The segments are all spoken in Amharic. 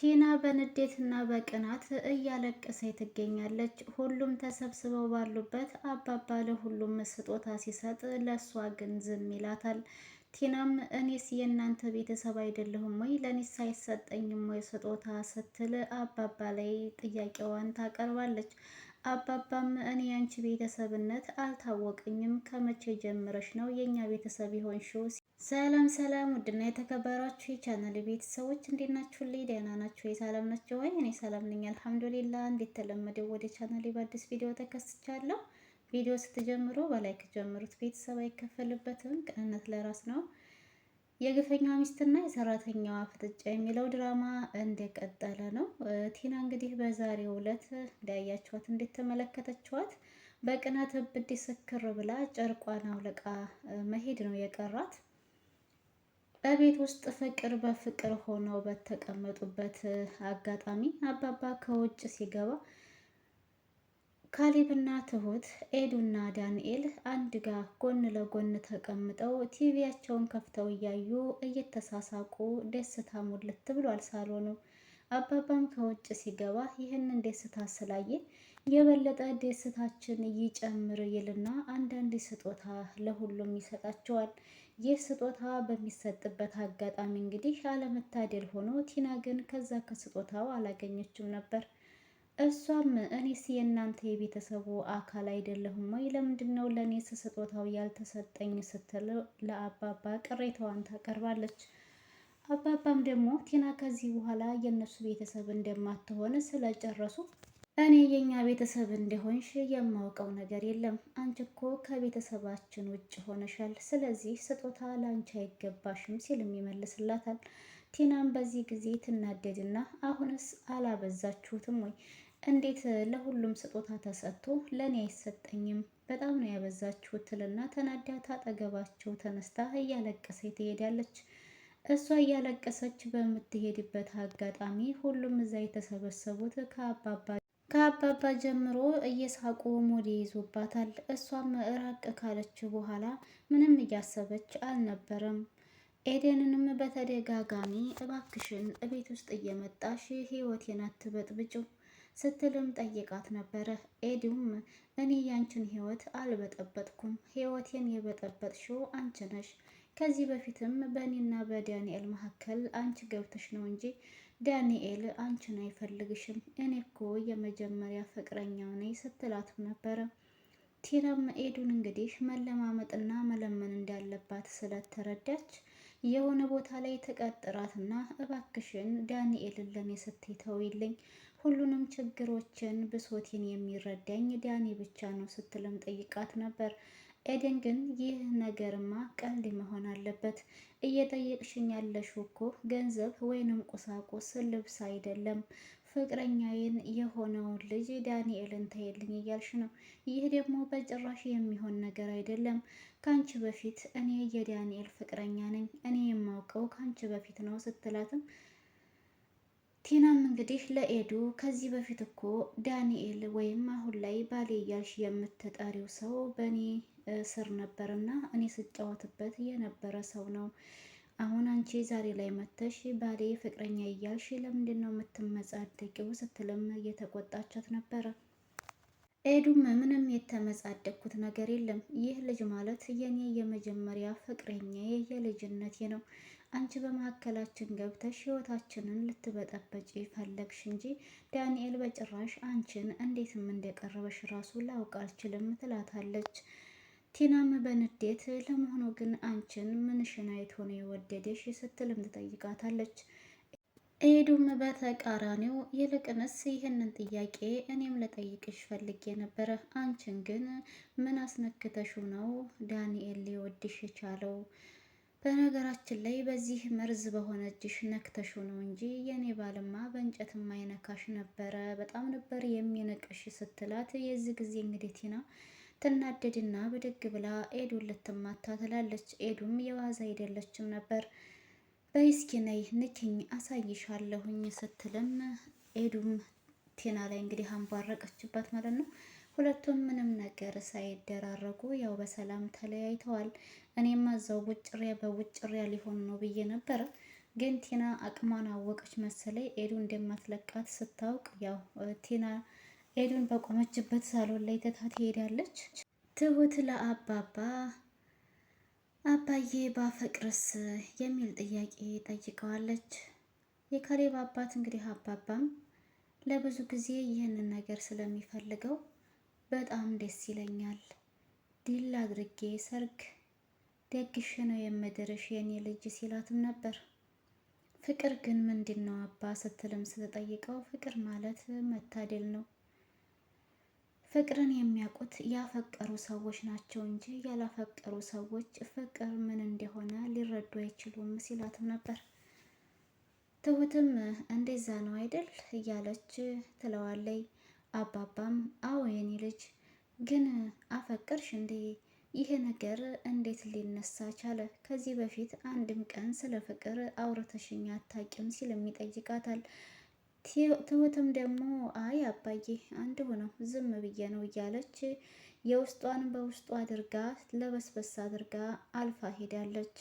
ቲና በንዴትና በቅናት እያለቀሰች ትገኛለች። ሁሉም ተሰብስበው ባሉበት አባባ ለሁሉም ስጦታ ሲሰጥ ለእሷ ግን ዝም ይላታል። ቲናም እኔስ የእናንተ ቤተሰብ አይደለሁም ወይ? ለእኔስ አይሰጠኝም ወይ ስጦታ ስትል አባባ ላይ ጥያቄዋን ታቀርባለች። አባባም እኔ ያንቺ ቤተሰብነት አልታወቀኝም፣ ከመቼ ጀምረሽ ነው የእኛ ቤተሰብ የሆንሽው? ሰላም ሰላም፣ ውድና የተከበራችሁ የቻናል ቤተሰቦች እንዴት ናችሁልኝ? ደህና ናችሁ ወይ? ሰላም ናችሁ ወይ? እኔ ሰላም ነኝ አልሐምዱሊላህ። እንዴት ተለመደው ወደ ቻናሌ በአዲስ ቪዲዮ ተከስቻለሁ። ቪዲዮ ስትጀምሩ በላይክ ጀምሩት፣ ቤተሰብ አይከፈልበትም፣ ቅንነት ለራስ ነው። የግፈኛዋ ሚስትና የሰራተኛዋ ፍጥጫ የሚለው ድራማ እንደቀጠለ ነው። ቲና እንግዲህ በዛሬው ዕለት እንዳያችኋት እንዴት ተመለከተችኋት? በቅናት እብድ ስክር ብላ ጨርቋን አውልቃ መሄድ ነው የቀራት። በቤት ውስጥ ፍቅር በፍቅር ሆነው በተቀመጡበት አጋጣሚ አባባ ከውጭ ሲገባ ካሌብና ትሁት፣ ኤዱና ዳንኤል አንድ ጋር ጎን ለጎን ተቀምጠው ቲቪያቸውን ከፍተው እያዩ እየተሳሳቁ ደስታ ሙልት ብሏል ሳሎኑ። አባባም ከውጭ ሲገባ ይህንን ደስታ ስላየ የበለጠ ደስታችን ይጨምር ይልና አንዳንድ ስጦታ ለሁሉም ይሰጣቸዋል። ይህ ስጦታ በሚሰጥበት አጋጣሚ እንግዲህ አለመታደል ሆኖ ቲና ግን ከዛ ከስጦታው አላገኘችም ነበር። እሷም እኔስ የእናንተ የቤተሰቡ አካል አይደለሁም ወይ? ለምንድን ነው ለእኔስ ስጦታው ያልተሰጠኝ? ስትል ለአባባ ቅሬታዋን ታቀርባለች። አባባም ደግሞ ቲና ከዚህ በኋላ የእነሱ ቤተሰብ እንደማትሆን ስለጨረሱ እኔ የኛ ቤተሰብ እንደሆንሽ የማውቀው ነገር የለም። አንቺ እኮ ከቤተሰባችን ውጭ ሆነሻል። ስለዚህ ስጦታ ላንቺ አይገባሽም ሲልም ይመልስላታል። ቲናም በዚህ ጊዜ ትናደድና አሁንስ አላበዛችሁትም ወይ? እንዴት ለሁሉም ስጦታ ተሰጥቶ ለእኔ አይሰጠኝም? በጣም ነው ያበዛችሁት ትልና ተናዳ ታጠገባቸው ተነስታ እያለቀሰች ትሄዳለች። እሷ እያለቀሰች በምትሄድበት አጋጣሚ ሁሉም እዛ የተሰበሰቡት ከአባባ ጀምሮ እየሳቁ ሞዴ ይዞባታል። እሷም ራቅ ካለች በኋላ ምንም እያሰበች አልነበረም። ኤደንንም በተደጋጋሚ እባክሽን እቤት ውስጥ እየመጣሽ ህይወቴን አትበጥብጭው ስትልም ጠይቃት ነበረ። ኤዱም እኔ ያንቺን ህይወት አልበጠበጥኩም፣ ህይወቴን የበጠበጥሽው አንቺ ነሽ። ከዚህ በፊትም በእኔና በዳንኤል መካከል አንቺ ገብተሽ ነው እንጂ ዳንኤል አንቺን አይፈልግሽም። እኔ እኮ የመጀመሪያ ፍቅረኛው ነኝ ስትላትም ነበረ። ቲናም ኤዱን እንግዲህ መለማመጥና መለመን እንዳለባት ስለተረዳች የሆነ ቦታ ላይ ተቀጥራትና እባክሽን ዳንኤልን ለኔ ስትይ ተውልኝ፣ ሁሉንም ችግሮችን ብሶቴን የሚረዳኝ ዳኒ ብቻ ነው ስትልም ጠይቃት ነበር። ኤደን ግን ይህ ነገርማ ቀልድ መሆን አለበት። እየጠየቅሽኝ ያለሽው እኮ ገንዘብ ወይንም ቁሳቁስ ልብስ አይደለም። ፍቅረኛዬን የሆነውን ልጅ ዳንኤልን ተይልኝ እያልሽ ነው። ይህ ደግሞ በጭራሽ የሚሆን ነገር አይደለም። ከአንቺ በፊት እኔ የዳንኤል ፍቅረኛ ነኝ። እኔ የማውቀው ከአንቺ በፊት ነው ስትላትም ቲናም እንግዲህ ለኤዱ ከዚህ በፊት እኮ ዳንኤል ወይም አሁን ላይ ባሌ እያልሽ የምትጠሪው ሰው በእኔ ስር ነበርና እኔ ስጫወትበት የነበረ ሰው ነው። አሁን አንቺ ዛሬ ላይ መተሽ ባሌ ፍቅረኛ እያልሽ ለምንድን ነው የምትመጻደቂው? ስትልም እየተቆጣቻት ነበረ። ኤዱም ምንም የተመጻደቅኩት ነገር የለም። ይህ ልጅ ማለት የኔ የመጀመሪያ ፍቅረኛዬ የልጅነቴ ነው። አንቺ በመካከላችን ገብተሽ ህይወታችንን ልትበጠበጪ ፈለግሽ እንጂ ዳንኤል በጭራሽ አንቺን እንዴትም እንደቀረበሽ ራሱ ላውቅ አልችልም ትላታለች። ቲናም በንዴት ለመሆኑ ግን አንቺን ምንሽን አይቶ ነው የወደደሽ? ስትልም ትጠይቃታለች። ኤዱም በተቃራኒው ይልቅንስ ይህንን ጥያቄ እኔም ልጠይቅሽ ፈልጌ ነበረ። አንቺን ግን ምን አስነክተሽው ነው ዳንኤል ሊወድሽ የቻለው? በነገራችን ላይ በዚህ መርዝ በሆነ እጅሽ ነክተሽው ነው እንጂ የኔ ባልማ በእንጨትም አይነካሽ ነበረ፣ በጣም ነበር የሚንቅሽ ስትላት፣ የዚህ ጊዜ እንግዲህ ቲና ትናደድና ብድግ ብላ ኤዱን ልትማታ ትላለች። ኤዱም የዋዛ አይደለችም ነበር። በይስኪ ነይ ንኪኝ አሳይሻለሁኝ ስትልም ኤዱም ቲና ላይ እንግዲህ አንቧረቀችባት ማለት ነው። ሁለቱም ምንም ነገር ሳይደራረጉ ያው በሰላም ተለያይተዋል። እኔማ እዛው ቡጭሪያ በቡጭሪያ ሊሆን ነው ብዬ ነበረ። ግን ቲና አቅሟን አወቀች መሰለኝ። ኤዱ እንደማትለቃት ስታውቅ ያው ቲና ኤዱን በቆመችበት ሳሎን ላይ ትታት ትሄዳለች። ትሁት ለአባባ አባዬ ባፈቅርስ የሚል ጥያቄ ጠይቀዋለች። የካሌብ አባት እንግዲህ አባባም ለብዙ ጊዜ ይህንን ነገር ስለሚፈልገው በጣም ደስ ይለኛል፣ ድል አድርጌ ሰርግ ደግሽ ነው የምድርሽ የኔ ልጅ ሲላትም ነበር። ፍቅር ግን ምንድን ነው አባ ስትልም ስትጠይቀው ፍቅር ማለት መታደል ነው። ፍቅርን የሚያውቁት ያፈቀሩ ሰዎች ናቸው እንጂ ያላፈቀሩ ሰዎች ፍቅር ምን እንደሆነ ሊረዱ አይችሉም ሲላትም ነበር። ትሁትም እንደዛ ነው አይደል እያለች ትለዋለይ። አባባም አዎ የኔ ልጅ ግን አፈቀርሽ እንዴ? ይሄ ነገር እንዴት ሊነሳ ቻለ? ከዚህ በፊት አንድም ቀን ስለ ፍቅር አውርተሽኝ አታውቂም ሲልም ይጠይቃታል። ትሁትም ደግሞ አይ አባዬ አንድ ሆነው ዝም ብዬ ነው እያለች የውስጧን በውስጡ አድርጋ ለበስበስ አድርጋ አልፋ ሄዳለች።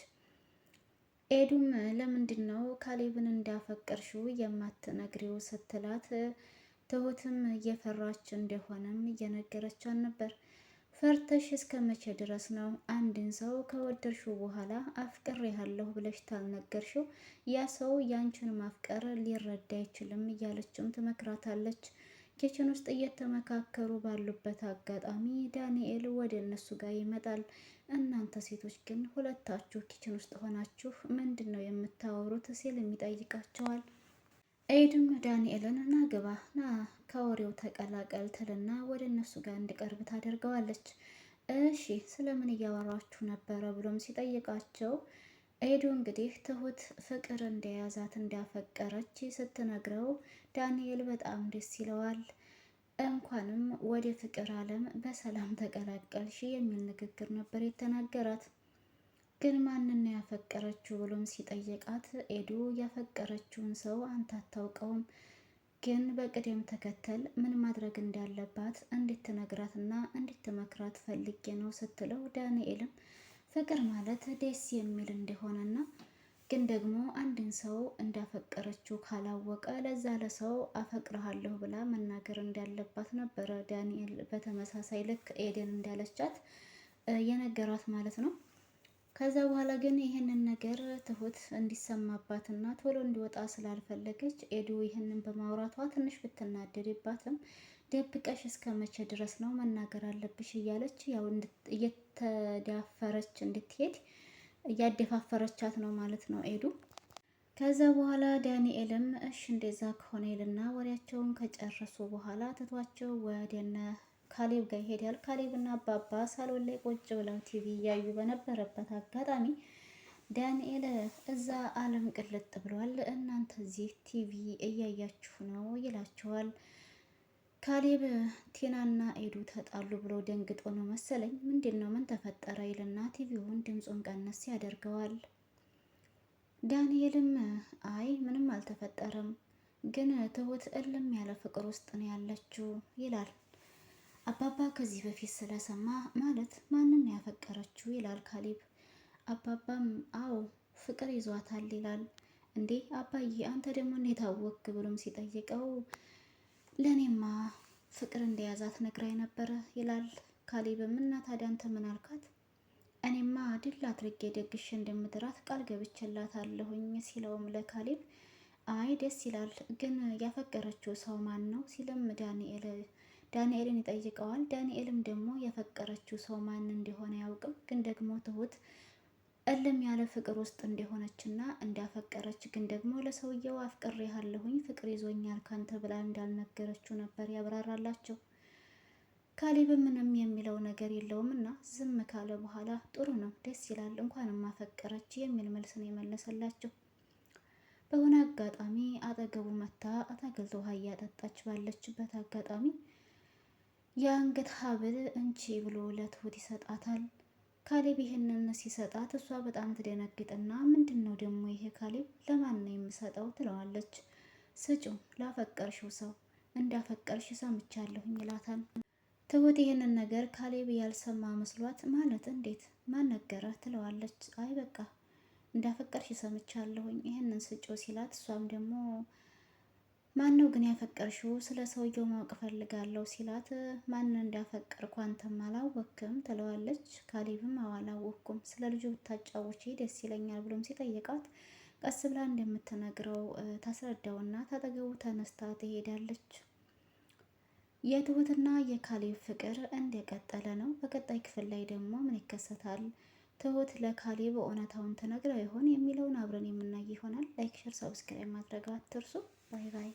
ኤዱም ለምንድን ነው ካሌብን እንዳፈቀርሽው የማትነግሪው ስትላት ትሁትም እየፈራች እንደሆነም እየነገረቻት ነበር። ፈርተሽ እስከ መቼ ድረስ ነው አንድን ሰው ከወደድሽው በኋላ አፍቅሬሃለሁ ብለሽ ታልነገርሽው ያ ሰው ያንቺን ማፍቀር ሊረዳ አይችልም እያለችም ትመክራታለች። ኪችን ውስጥ እየተመካከሩ ባሉበት አጋጣሚ ዳንኤል ወደ እነሱ ጋር ይመጣል። እናንተ ሴቶች ግን ሁለታችሁ ኪችን ውስጥ ሆናችሁ ምንድን ነው የምታወሩት? ሲል የሚጠይቃቸዋል። ኤድም ዳንኤልን ና ግባ ና ከወሬው ተቀላቀል ትልና ወደ እነሱ ጋር እንዲቀርብ ታደርገዋለች። እሺ ስለምን እያወራችሁ ነበረ ብሎም ሲጠይቃቸው ኤዱ እንግዲህ ትሁት ፍቅር እንደያዛት እንዳፈቀረች ስትነግረው ዳንኤል በጣም ደስ ይለዋል። እንኳንም ወደ ፍቅር ዓለም በሰላም ተቀላቀልሽ የሚል ንግግር ነበር የተናገራት። ግን ማንን ነው ያፈቀረችው ብሎም ሲጠይቃት ኤዱ ያፈቀረችውን ሰው አንተ አታውቀውም፣ ግን በቅደም ተከተል ምን ማድረግ እንዳለባት እንድትነግራትና እንድትመክራት ፈልጌ ነው ስትለው ዳንኤልም ፍቅር ማለት ደስ የሚል እንደሆነና ግን ደግሞ አንድን ሰው እንዳፈቀረችው ካላወቀ ለዛ ለሰው አፈቅርሃለሁ ብላ መናገር እንዳለባት ነበረ ዳንኤል በተመሳሳይ ልክ ኤደን እንዳለቻት የነገራት ማለት ነው። ከዛ በኋላ ግን ይህንን ነገር ትሁት እንዲሰማባትና ቶሎ እንዲወጣ ስላልፈለገች ኤዱ ይህንን በማውራቷ ትንሽ ብትናደድባትም ደብቀሽ እስከ መቼ ድረስ ነው መናገር አለብሽ እያለች ያው እየተዳፈረች እንድትሄድ እያደፋፈረቻት ነው ማለት ነው ኤዱ። ከዛ በኋላ ዳንኤልም እሽ እንደዛ ከሆነ ይልና ወሬያቸውን ከጨረሱ በኋላ ትቷቸው ወደነ ካሌብ ጋር ይሄዳል። ካሌብና አባባ ሳሎን ላይ ቁጭ ብለው ቲቪ እያዩ በነበረበት አጋጣሚ ዳንኤል እዛ አለም ቅልጥ ብሏል፣ እናንተ እዚህ ቲቪ እያያችሁ ነው ይላቸዋል። ካሌብ ቲናና ኤዱ ተጣሉ ብሎ ደንግጦ ነው መሰለኝ ምንድን ነው ምን ተፈጠረ ይልና ቲቪውን ድምፁን ቀነስ ያደርገዋል። ዳንኤልም አይ ምንም አልተፈጠረም፣ ግን ትሁት እልም ያለ ፍቅር ውስጥ ነው ያለችው ይላል። አባባ ከዚህ በፊት ስለሰማ ማለት ማንን ያፈቀረችው ይላል ካሌብ። አባባም አዎ ፍቅር ይዟታል ይላል። እንዴ አባዬ አንተ ደግሞ እንዴት አወክ ብሎም ሲጠይቀው ለእኔማ ፍቅር እንደያዛት ነግራኝ ነበረ ይላል። ካሌብም እና ታዲያ አንተ ምን አልካት? እኔማ ድል አድርጌ ደግሼ እንደምድራት ቃል ገብቼላታለሁኝ ሲለውም ለካሌብ አይ ደስ ይላል፣ ግን ያፈቀረችው ሰው ማን ነው ሲልም ዳንኤልን ይጠይቀዋል። ዳንኤልም ደግሞ ያፈቀረችው ሰው ማን እንደሆነ አያውቅም፣ ግን ደግሞ ትሁት እልም ያለ ፍቅር ውስጥ እንደሆነችና እንዳፈቀረች ግን ደግሞ ለሰውየው አፍቅሬሃለሁኝ ፍቅር ይዞኛል ካንተ ብላ እንዳልነገረችው ነበር ያብራራላቸው። ካሌብ ምንም የሚለው ነገር የለውም እና ዝም ካለ በኋላ ጥሩ ነው ደስ ይላል እንኳንም አፈቀረች የሚል መልስ ነው የመለሰላቸው። በሆነ አጋጣሚ አጠገቡ መታ አታክልት ውሃ እያጠጣች ባለችበት አጋጣሚ የአንገት ሀብል እንቺ ብሎ ለትሁት ይሰጣታል። ካሌብ ይህንን ሲሰጣት እሷ በጣም ትደነግጥና ምንድን ነው ደግሞ ይሄ ካሌብ ለማን ነው የምሰጠው ትለዋለች። ስጪው ላፈቀርሽው ሰው እንዳፈቀርሽ ሰምቻለሁኝ ይላታል። ትሁት ይህንን ነገር ካሌብ ያልሰማ መስሏት ማለት እንዴት ማን ነገረ ትለዋለች። አይ በቃ እንዳፈቀርሽ ሰምቻለሁኝ ይህንን ስጪው ሲላት፣ እሷም ደግሞ ማን ነው ግን ያፈቀርሽው? ስለ ሰውየው ማወቅ እፈልጋለሁ ሲላት፣ ማንን እንዳፈቀርኩ አንተም አላወቅም ትለዋለች። ካሌብም አዎ አላወቅኩም፣ ስለ ልጁ ብታጫውቺ ደስ ይለኛል ብሎም ሲጠይቃት ቀስ ብላ እንደምትነግረው ታስረዳውና ታጠገቡ ተነስታ ትሄዳለች። የትሁትና የካሌብ ፍቅር እንደቀጠለ ነው። በቀጣይ ክፍል ላይ ደግሞ ምን ይከሰታል? ትሁት ለካሌብ እውነታውን ትነግረው ይሆን የሚለውን አብረን የምናይ ይሆናል። ላይክ፣ ሸር፣ ሰብስክራይብ ማድረግ አትርሱ። ባይ ባይ።